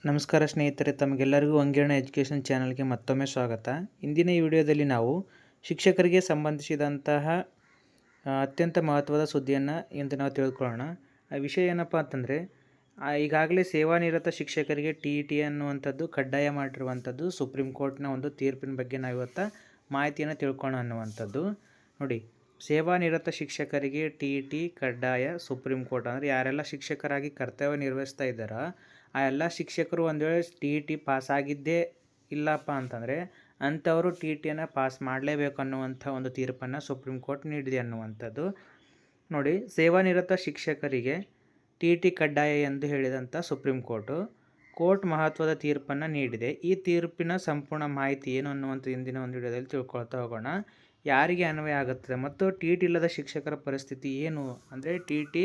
ನಮಸ್ಕಾರ ಸ್ನೇಹಿತರೆ, ತಮಗೆಲ್ಲರಿಗೂ ಅಂಗೀರಣ ಎಜುಕೇಷನ್ ಚಾನಲ್ಗೆ ಮತ್ತೊಮ್ಮೆ ಸ್ವಾಗತ. ಇಂದಿನ ಈ ವಿಡಿಯೋದಲ್ಲಿ ನಾವು ಶಿಕ್ಷಕರಿಗೆ ಸಂಬಂಧಿಸಿದಂತಹ ಅತ್ಯಂತ ಮಹತ್ವದ ಸುದ್ದಿಯನ್ನು ಇಂದು ನಾವು ತಿಳ್ಕೊಳ್ಳೋಣ. ಆ ವಿಷಯ ಏನಪ್ಪ ಅಂತಂದರೆ, ಈಗಾಗಲೇ ಸೇವಾನಿರತ ಶಿಕ್ಷಕರಿಗೆ TET ಅನ್ನುವಂಥದ್ದು ಕಡ್ಡಾಯ ಮಾಡಿರುವಂಥದ್ದು ಸುಪ್ರೀಂ ಕೋರ್ಟ್ನ ಒಂದು ತೀರ್ಪಿನ ಬಗ್ಗೆ ನಾವು ಇವತ್ತು ಮಾಹಿತಿಯನ್ನು ತಿಳ್ಕೊಳ್ಳೋಣ ಅನ್ನುವಂಥದ್ದು. ನೋಡಿ, ಸೇವಾನಿರತ ಶಿಕ್ಷಕರಿಗೆ TET ಕಡ್ಡಾಯ ಸುಪ್ರೀಂ ಕೋರ್ಟ್. ಅಂದರೆ ಯಾರೆಲ್ಲ ಶಿಕ್ಷಕರಾಗಿ ಕರ್ತವ್ಯ ನಿರ್ವಹಿಸ್ತಾ ಇದ್ದಾರೋ ಆ ಎಲ್ಲ ಶಿಕ್ಷಕರು ಒಂದು ವೇಳೆ TET ಪಾಸ್ ಆಗಿದ್ದೇ ಇಲ್ಲಪ್ಪ ಅಂತಂದರೆ ಅಂಥವರು TETಯನ್ನು ಪಾಸ್ ಮಾಡಲೇಬೇಕು ಅನ್ನುವಂಥ ಒಂದು ತೀರ್ಪನ್ನು ಸುಪ್ರೀಂ ಕೋರ್ಟ್ ನೀಡಿದೆ ಅನ್ನುವಂಥದ್ದು. ನೋಡಿ, ಸೇವಾನಿರತ ಶಿಕ್ಷಕರಿಗೆ TET ಕಡ್ಡಾಯ ಎಂದು ಹೇಳಿದಂಥ ಸುಪ್ರೀಂ ಕೋರ್ಟ್ ಮಹತ್ವದ ತೀರ್ಪನ್ನು ನೀಡಿದೆ. ಈ ತೀರ್ಪಿನ ಸಂಪೂರ್ಣ ಮಾಹಿತಿ ಏನು ಅನ್ನುವಂಥ ಇಂದಿನ ಒಂದು ವಿಡಿಯೋದಲ್ಲಿ ತಿಳ್ಕೊಳ್ತಾ ಹೋಗೋಣ. ಯಾರಿಗೆ ಅನ್ವಯ ಆಗುತ್ತದೆ ಮತ್ತು TET ಇಲ್ಲದ ಶಿಕ್ಷಕರ ಪರಿಸ್ಥಿತಿ ಏನು, ಅಂದರೆ TET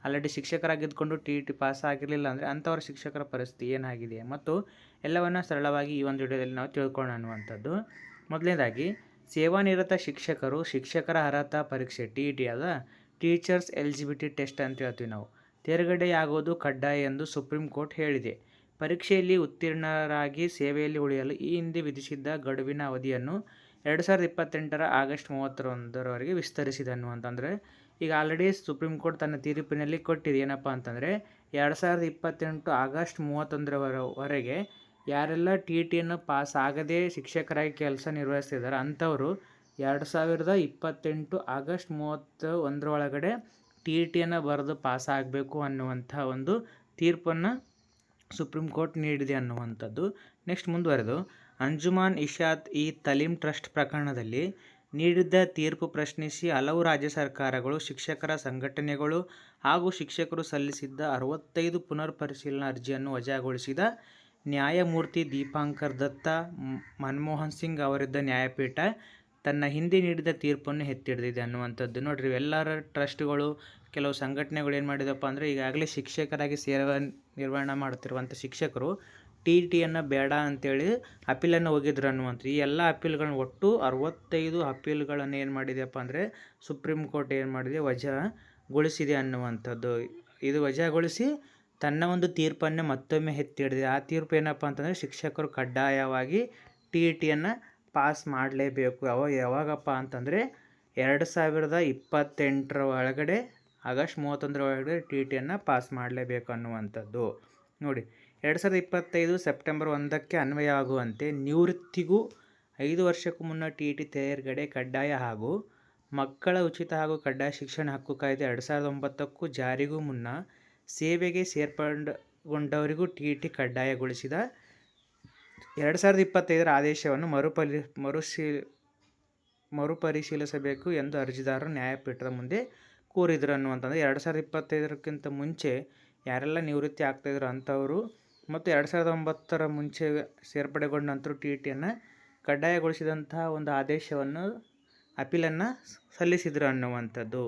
ಆಲ್ರೆಡಿ ಶಿಕ್ಷಕರಾಗಿದ್ದುಕೊಂಡು TET ಪಾಸ್ ಆಗಿರಲಿಲ್ಲ ಅಂದರೆ ಅಂಥವ್ರ ಶಿಕ್ಷಕರ ಪರಿಸ್ಥಿತಿ ಏನಾಗಿದೆ ಮತ್ತು ಎಲ್ಲವನ್ನು ಸರಳವಾಗಿ ಈ ಒಂದು ವಿಡಿಯೋದಲ್ಲಿ ನಾವು ತಿಳ್ಕೊಳ್ಳೋಣ ಅನ್ನುವಂಥದ್ದು. ಮೊದಲನೇದಾಗಿ, ಸೇವಾನಿರತ ಶಿಕ್ಷಕರು ಶಿಕ್ಷಕರ ಅರ್ಹತಾ ಪರೀಕ್ಷೆ TET ಅದ ಟೀಚರ್ಸ್ ಎಲಿಜಿಬಿಲಿಟಿ ಟೆಸ್ಟ್ ಅಂತ ಹೇಳ್ತೀವಿ ನಾವು, ತೇರ್ಗಡೆಯಾಗುವುದು ಕಡ್ಡಾಯ ಎಂದು ಸುಪ್ರೀಂ ಕೋರ್ಟ್ ಹೇಳಿದೆ. ಪರೀಕ್ಷೆಯಲ್ಲಿ ಉತ್ತೀರ್ಣರಾಗಿ ಸೇವೆಯಲ್ಲಿ ಉಳಿಯಲು ಈ ಹಿಂದೆ ವಿಧಿಸಿದ್ದ ಗಡುವಿನ ಅವಧಿಯನ್ನು 2028 ಆಗಸ್ಟ್ 31ರವರೆಗೆ ವಿಸ್ತರಿಸಿದೆ ಅನ್ನುವಂತಂದರೆ, ಈಗ ಆಲ್ರೆಡಿ ಸುಪ್ರೀಂ ಕೋರ್ಟ್ ತನ್ನ ತೀರ್ಪಿನಲ್ಲಿ ಕೊಟ್ಟಿದೆ ಏನಪ್ಪ ಅಂತಂದರೆ 2028 ಆಗಸ್ಟ್ 31ರವರೆಗೆ ಯಾರೆಲ್ಲ TETಯನ್ನು ಪಾಸ್ ಆಗದೆ ಶಿಕ್ಷಕರಾಗಿ ಕೆಲಸ ನಿರ್ವಹಿಸ್ತಿದ್ದಾರೆ ಅಂಥವರು 2028 ಆಗಸ್ಟ್ 31 ಒಳಗಡೆ TETಯನ್ನು ಬರೆದು ಪಾಸ್ ಆಗಬೇಕು ಅನ್ನುವಂಥ ಒಂದು ತೀರ್ಪನ್ನು ಸುಪ್ರೀಂ ಕೋರ್ಟ್ ನೀಡಿದೆ ಅನ್ನುವಂಥದ್ದು. ನೆಕ್ಸ್ಟ್ ಮುಂದುವರೆದು, ಅಂಜುಮಾನ್ ಇಶಾತ್ ಇ ತಲೀಮ್ ಟ್ರಸ್ಟ್ ಪ್ರಕರಣದಲ್ಲಿ ನೀಡಿದ್ದ ತೀರ್ಪು ಪ್ರಶ್ನಿಸಿ ಹಲವು ರಾಜ್ಯ ಸರ್ಕಾರಗಳು, ಶಿಕ್ಷಕರ ಸಂಘಟನೆಗಳು ಹಾಗೂ ಶಿಕ್ಷಕರು ಸಲ್ಲಿಸಿದ್ದ 65 ಪುನರ್ ಪರಿಶೀಲನಾ ಅರ್ಜಿಯನ್ನು ವಜಾಗೊಳಿಸಿದ ನ್ಯಾಯಮೂರ್ತಿ ದೀಪಾಂಕರ್ ದತ್ತಾ, ಮನಮೋಹನ್ ಸಿಂಗ್ ಅವರಿದ್ದ ನ್ಯಾಯಪೀಠ ತನ್ನ ಹಿಂದೆ ನೀಡಿದ ತೀರ್ಪನ್ನು ಎತ್ತಿಡಿದಿದೆ ಅನ್ನುವಂಥದ್ದು. ನೋಡಿರಿ, ಎಲ್ಲರ ಟ್ರಸ್ಟ್ಗಳು, ಕೆಲವು ಸಂಘಟನೆಗಳು ಏನು ಮಾಡಿದಪ್ಪ ಅಂದರೆ ಈಗಾಗಲೇ ಶಿಕ್ಷಕರಾಗಿ ಸೇವೆ ನಿರ್ವಹಣೆ ಮಾಡ್ತಿರುವಂಥ ಶಿಕ್ಷಕರು TETಯನ್ನು ಬೇಡ ಅಂತೇಳಿ ಅಪೀಲನ್ನು ಹೋಗಿದ್ರು ಅನ್ನುವಂಥದ್ದು. ಈ ಎಲ್ಲ ಅಪೀಲ್ಗಳನ್ನ ಒಟ್ಟು 65 ಅಪೀಲ್ಗಳನ್ನು ಏನು ಮಾಡಿದೆಯಪ್ಪ ಅಂದರೆ ಸುಪ್ರೀಂ ಕೋರ್ಟ್ ಏನು ಮಾಡಿದೆ, ವಜಾಗೊಳಿಸಿದೆ ಅನ್ನುವಂಥದ್ದು. ಇದು ವಜಾಗೊಳಿಸಿ ತನ್ನ ಒಂದು ತೀರ್ಪನ್ನು ಮತ್ತೊಮ್ಮೆ ಎತ್ತಿಡಿದೆ. ಆ ತೀರ್ಪು ಏನಪ್ಪ ಅಂತಂದರೆ ಶಿಕ್ಷಕರು ಕಡ್ಡಾಯವಾಗಿ TETಯನ್ನು ಪಾಸ್ ಮಾಡಲೇಬೇಕು. ಯಾವಾಗಪ್ಪ ಅಂತಂದರೆ 2028 ಒಳಗಡೆ ಆಗಸ್ಟ್ 31 ಒಳಗಡೆ TETಯನ್ನು ಪಾಸ್ ಮಾಡಲೇಬೇಕು ಅನ್ನುವಂಥದ್ದು. ನೋಡಿ, 2025 ಸೆಪ್ಟೆಂಬರ್ 1ಕ್ಕೆ ಅನ್ವಯ ಆಗುವಂತೆ ನಿವೃತ್ತಿಗೂ 5 ವರ್ಷಕ್ಕೂ ಮುನ್ನ TET ತೇರ್ಗಡೆ ಕಡ್ಡಾಯ ಹಾಗೂ ಮಕ್ಕಳ ಉಚಿತ ಹಾಗೂ ಕಡ್ಡಾಯ ಶಿಕ್ಷಣ ಹಕ್ಕು ಕಾಯ್ದೆ 2009ಕ್ಕೂ ಜಾರಿಗೂ ಮುನ್ನ ಸೇವೆಗೆ ಸೇರ್ಪಡೆಗೊಂಡವರಿಗೂ TET ಕಡ್ಡಾಯಗೊಳಿಸಿದ 2025 ಆದೇಶವನ್ನು ಮರುಪರಿಶೀಲಿಸಬೇಕು ಎಂದು ಅರ್ಜಿದಾರರು ನ್ಯಾಯಪೀಠದ ಮುಂದೆ ಕೋರಿದರು ಅನ್ನುವಂಥದ್ದು. 2025ಕ್ಕಿಂತ ಮುಂಚೆ ಯಾರೆಲ್ಲ ನಿವೃತ್ತಿ ಆಗ್ತಾಯಿದ್ರು ಅಂಥವರು ಮತ್ತು 2009 ಮುಂಚೆ ಸೇರ್ಪಡೆಗೊಂಡ ನಂತರ TETಯನ್ನು ಕಡ್ಡಾಯಗೊಳಿಸಿದಂತಹ ಒಂದು ಆದೇಶವನ್ನು ಅಪೀಲನ್ನು ಸಲ್ಲಿಸಿದರು ಅನ್ನುವಂಥದ್ದು.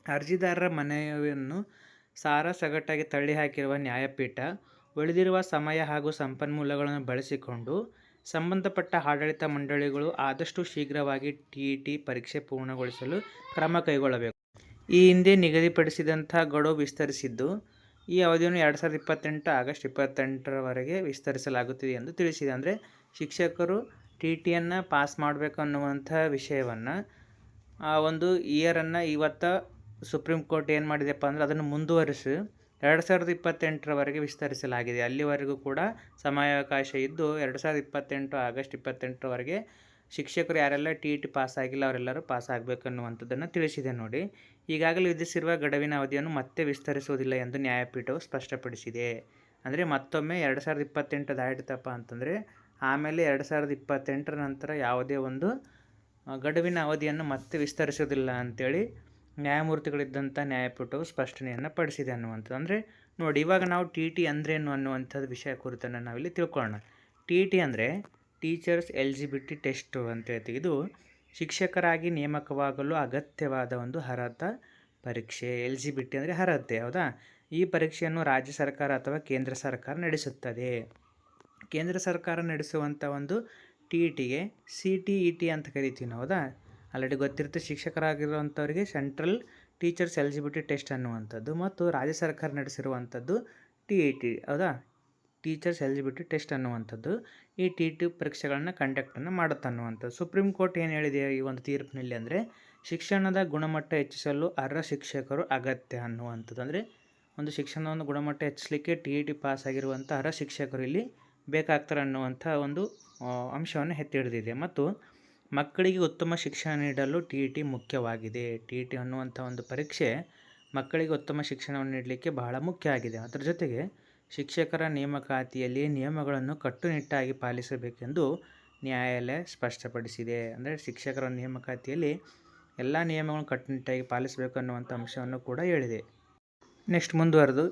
ಅರ್ಜಿದಾರರ ಮನವಿಯನ್ನು ಸಾರಾಸಗಟಾಗಿ ತಳ್ಳಿಹಾಕಿರುವ ನ್ಯಾಯಪೀಠ ಉಳಿದಿರುವ ಸಮಯ ಹಾಗೂ ಸಂಪನ್ಮೂಲಗಳನ್ನು ಬಳಸಿಕೊಂಡು ಸಂಬಂಧಪಟ್ಟ ಆಡಳಿತ ಮಂಡಳಿಗಳು ಆದಷ್ಟು ಶೀಘ್ರವಾಗಿ TET ಪರೀಕ್ಷೆ ಪೂರ್ಣಗೊಳಿಸಲು ಕ್ರಮ ಕೈಗೊಳ್ಳಬೇಕು. ಈ ಹಿಂದೆ ನಿಗದಿಪಡಿಸಿದಂಥ ಗಡುವು ವಿಸ್ತರಿಸಿದ್ದು, ಈ ಅವಧಿಯನ್ನು 2028 ಆಗಸ್ಟ್ 28ರವರೆಗೆ ವಿಸ್ತರಿಸಲಾಗುತ್ತಿದೆ ಎಂದು ತಿಳಿಸಿದೆ. ಅಂದರೆ ಶಿಕ್ಷಕರು TETಯನ್ನು ಪಾಸ್ ಮಾಡಬೇಕು ಅನ್ನುವಂಥ ವಿಷಯವನ್ನು ಆ ಒಂದು ಇಯರನ್ನು ಇವತ್ತು ಸುಪ್ರೀಂ ಕೋರ್ಟ್ ಏನು ಮಾಡಿದೆಪ್ಪ ಅಂದರೆ ಅದನ್ನು ಮುಂದುವರಿಸಿ 2028ರವರೆಗೆ ವಿಸ್ತರಿಸಲಾಗಿದೆ. ಅಲ್ಲಿವರೆಗೂ ಕೂಡ ಸಮಯಾವಕಾಶ ಇದ್ದು 2028 ಆಗಸ್ಟ್ 28ರವರೆಗೆ ಶಿಕ್ಷಕರು ಯಾರೆಲ್ಲ TET ಪಾಸ್ ಆಗಿಲ್ಲ ಅವರೆಲ್ಲರೂ ಪಾಸ್ ಆಗಬೇಕನ್ನುವಂಥದ್ದನ್ನು ತಿಳಿಸಿದೆ. ನೋಡಿ, ಈಗಾಗಲೇ ವಿಧಿಸಿರುವ ಗಡುವಿನ ಅವಧಿಯನ್ನು ಮತ್ತೆ ವಿಸ್ತರಿಸುವುದಿಲ್ಲ ಎಂದು ನ್ಯಾಯಪೀಠವು ಸ್ಪಷ್ಟಪಡಿಸಿದೆ. ಅಂದರೆ ಮತ್ತೊಮ್ಮೆ 2028 ದಾಟಿತಪ್ಪ ಅಂತಂದರೆ ಆಮೇಲೆ 2028 ನಂತರ ಯಾವುದೇ ಒಂದು ಗಡುವಿನ ಅವಧಿಯನ್ನು ಮತ್ತೆ ವಿಸ್ತರಿಸೋದಿಲ್ಲ ಅಂಥೇಳಿ ನ್ಯಾಯಮೂರ್ತಿಗಳಿದ್ದಂಥ ನ್ಯಾಯಪೀಠವು ಸ್ಪಷ್ಟನೆಯನ್ನು ಪಡಿಸಿದೆ ಅನ್ನುವಂಥದ್ದು. ಅಂದರೆ ನೋಡಿ, ಇವಾಗ ನಾವು TET ಅಂದ್ರೇನು ಅನ್ನುವಂಥದ್ದು ವಿಷಯ ಕುರಿತನ್ನು ನಾವಿಲ್ಲಿ ತಿಳ್ಕೊಳ್ಳೋಣ. TET ಅಂದರೆ ಟೀಚರ್ಸ್ ಎಲಿಜಿಬಿಲಿಟಿ ಟೆಸ್ಟ್ ಅಂತ ಹೇಳ್ತೀವಿ. ಇದು ಶಿಕ್ಷಕರಾಗಿ ನೇಮಕವಾಗಲು ಅಗತ್ಯವಾದ ಒಂದು ಅರ್ಹತಾ ಪರೀಕ್ಷೆ. ಎಲಿಜಿಬಿಲಿಟಿ ಅಂದರೆ ಅರ್ಹತೆ, ಹೌದಾ? ಈ ಪರೀಕ್ಷೆಯನ್ನು ರಾಜ್ಯ ಸರ್ಕಾರ ಅಥವಾ ಕೇಂದ್ರ ಸರ್ಕಾರ ನಡೆಸುತ್ತದೆ. ಕೇಂದ್ರ ಸರ್ಕಾರ ನಡೆಸುವಂಥ ಒಂದು TETಗೆ CTET ಅಂತ ಕರಿತೀವಿ ನಾವು, ಹೌದಾ? ಆಲ್ರೆಡಿ ಗೊತ್ತಿರುತ್ತೆ, ಶಿಕ್ಷಕರಾಗಿರುವಂಥವ್ರಿಗೆ ಸೆಂಟ್ರಲ್ ಟೀಚರ್ಸ್ ಎಲಿಜಿಬಿಲಿಟಿ ಟೆಸ್ಟ್ ಅನ್ನುವಂಥದ್ದು. ಮತ್ತು ರಾಜ್ಯ ಸರ್ಕಾರ ನಡೆಸಿರುವಂಥದ್ದು TET, ಹೌದಾ? ಟೀಚರ್ಸ್ ಎಲಿಜಿಬಿಲಿಟಿ ಟೆಸ್ಟ್ ಅನ್ನುವಂಥದ್ದು ಈ TET ಪರೀಕ್ಷೆಗಳನ್ನು ಕಂಡಕ್ಟನ್ನು ಮಾಡುತ್ತೆ ಅನ್ನುವಂಥದ್ದು. ಸುಪ್ರೀಂ ಕೋರ್ಟ್ ಏನು ಹೇಳಿದೆ ಈ ಒಂದು ತೀರ್ಪಿನಲ್ಲಿ ಅಂದರೆ, ಶಿಕ್ಷಣದ ಗುಣಮಟ್ಟ ಹೆಚ್ಚಿಸಲು ಅರ್ಹ ಶಿಕ್ಷಕರು ಅಗತ್ಯ ಅನ್ನುವಂಥದ್ದು. ಅಂದರೆ ಒಂದು ಶಿಕ್ಷಣದ ಗುಣಮಟ್ಟ ಹೆಚ್ಚಿಸಲಿಕ್ಕೆ TET ಪಾಸ್ ಆಗಿರುವಂಥ ಅರ್ಹ ಶಿಕ್ಷಕರು ಇಲ್ಲಿ ಬೇಕಾಗ್ತಾರೆ ಅನ್ನುವಂಥ ಒಂದು ಅಂಶವನ್ನು ಎತ್ತಿ ಹಿಡಿದಿದೆ. ಮತ್ತು ಮಕ್ಕಳಿಗೆ ಉತ್ತಮ ಶಿಕ್ಷಣ ನೀಡಲು TET ಮುಖ್ಯವಾಗಿದೆ. TET ಅನ್ನುವಂಥ ಒಂದು ಪರೀಕ್ಷೆ ಮಕ್ಕಳಿಗೆ ಉತ್ತಮ ಶಿಕ್ಷಣವನ್ನು ನೀಡಲಿಕ್ಕೆ ಬಹಳ ಮುಖ್ಯ ಆಗಿದೆ. ಅದರ ಜೊತೆಗೆ ಶಿಕ್ಷಕರ ನೇಮಕಾತಿಯಲ್ಲಿ ನಿಯಮಗಳನ್ನು ಕಟ್ಟುನಿಟ್ಟಾಗಿ ಪಾಲಿಸಬೇಕೆಂದು ನ್ಯಾಯಾಲಯ ಸ್ಪಷ್ಟಪಡಿಸಿದೆ. ಅಂದರೆ ಶಿಕ್ಷಕರ ನೇಮಕಾತಿಯಲ್ಲಿ ಎಲ್ಲ ನಿಯಮಗಳನ್ನು ಕಟ್ಟುನಿಟ್ಟಾಗಿ ಪಾಲಿಸಬೇಕು ಅನ್ನುವಂಥ ಅಂಶವನ್ನು ಕೂಡ ಹೇಳಿದೆ. ನೆಕ್ಸ್ಟ್ ಮುಂದುವರೆದು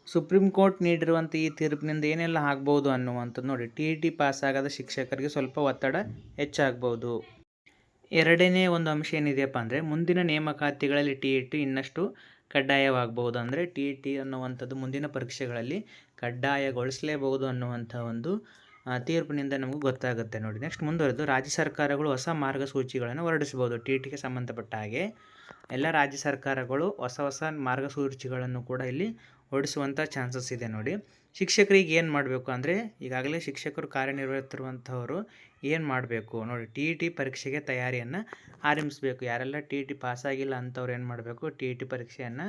ಸುಪ್ರೀಂ ಕೋರ್ಟ್ ನೀಡಿರುವಂಥ ಈ ತೀರ್ಪಿನಿಂದ ಏನೆಲ್ಲ ಆಗ್ಬೋದು ಅನ್ನುವಂಥದ್ದು ನೋಡಿ. TET ಪಾಸ್ ಆಗದ ಶಿಕ್ಷಕರಿಗೆ ಸ್ವಲ್ಪ ಒತ್ತಡ ಹೆಚ್ಚಾಗ್ಬೋದು. ಎರಡನೇ ಒಂದು ಅಂಶ ಏನಿದೆಯಪ್ಪ ಅಂದರೆ, ಮುಂದಿನ ನೇಮಕಾತಿಗಳಲ್ಲಿ TET ಇನ್ನಷ್ಟು ಕಡ್ಡಾಯವಾಗಬಹುದು. ಅಂದರೆ TET ಅನ್ನುವಂಥದ್ದು ಮುಂದಿನ ಪರೀಕ್ಷೆಗಳಲ್ಲಿ ಕಡ್ಡಾಯಗೊಳಿಸಲೇಬಹುದು ಅನ್ನುವಂಥ ಒಂದು ತೀರ್ಪಿನಿಂದ ನಮಗೂ ಗೊತ್ತಾಗುತ್ತೆ ನೋಡಿ. ನೆಕ್ಸ್ಟ್ ಮುಂದುವರೆದು ರಾಜ್ಯ ಸರ್ಕಾರಗಳು ಹೊಸ ಮಾರ್ಗಸೂಚಿಗಳನ್ನು ಹೊರಡಿಸಬಹುದು. TETಗೆ ಸಂಬಂಧಪಟ್ಟ ಹಾಗೆ ಎಲ್ಲ ರಾಜ್ಯ ಸರ್ಕಾರಗಳು ಹೊಸ ಮಾರ್ಗಸೂಚಿಗಳನ್ನು ಕೂಡ ಇಲ್ಲಿ ಹೊರಡಿಸುವಂಥ ಚಾನ್ಸಸ್ ಇದೆ ನೋಡಿ. ಶಿಕ್ಷಕರಿಗೆ ಏನು ಮಾಡಬೇಕು ಅಂದರೆ, ಈಗಾಗಲೇ ಶಿಕ್ಷಕರು ಕಾರ್ಯನಿರ್ವಹಿಸುತ್ತಿರುವಂಥವರು ಏನು ಮಾಡಬೇಕು ನೋಡಿ, TET ಪರೀಕ್ಷೆಗೆ ತಯಾರಿಯನ್ನು ಆರಂಭಿಸಬೇಕು. ಯಾರೆಲ್ಲ TET ಪಾಸಾಗಿಲ್ಲ ಅಂಥವ್ರು ಏನು ಮಾಡಬೇಕು, TET ಪರೀಕ್ಷೆಯನ್ನು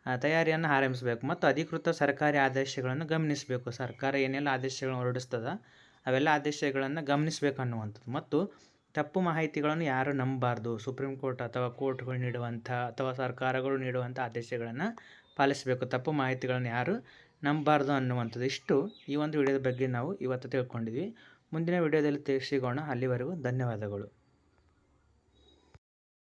ತಯಾರಿಯನ್ನು ಆರಂಭಿಸಬೇಕು. ಮತ್ತು ಅಧಿಕೃತ ಸರ್ಕಾರಿ ಆದೇಶಗಳನ್ನು ಗಮನಿಸಬೇಕು. ಸರ್ಕಾರ ಏನೆಲ್ಲ ಆದೇಶಗಳನ್ನು ಹೊರಡಿಸ್ತದ ಅವೆಲ್ಲ ಆದೇಶಗಳನ್ನು ಗಮನಿಸಬೇಕು ಅನ್ನುವಂಥದ್ದು. ಮತ್ತು ತಪ್ಪು ಮಾಹಿತಿಗಳನ್ನು ಯಾರು ನಂಬಬಾರ್ದು. ಸುಪ್ರೀಂ ಕೋರ್ಟ್ ಅಥವಾ ಕೋರ್ಟ್ಗಳು ನೀಡುವಂಥ ಅಥವಾ ಸರ್ಕಾರಗಳು ನೀಡುವಂಥ ಆದೇಶಗಳನ್ನು ಪಾಲಿಸಬೇಕು. ತಪ್ಪು ಮಾಹಿತಿಗಳನ್ನು ಯಾರು ನಂಬಬಾರ್ದು ಅನ್ನುವಂಥದ್ದು. ಇಷ್ಟು ಈ ಒಂದು ವಿಡಿಯೋದ ಬಗ್ಗೆ ನಾವು ಇವತ್ತು ತಿಳ್ಕೊಂಡಿದ್ವಿ. ಮುಂದಿನ ವಿಡಿಯೋದಲ್ಲಿ ಸಿಗೋಣ. ಅಲ್ಲಿವರೆಗೂ ಧನ್ಯವಾದಗಳು.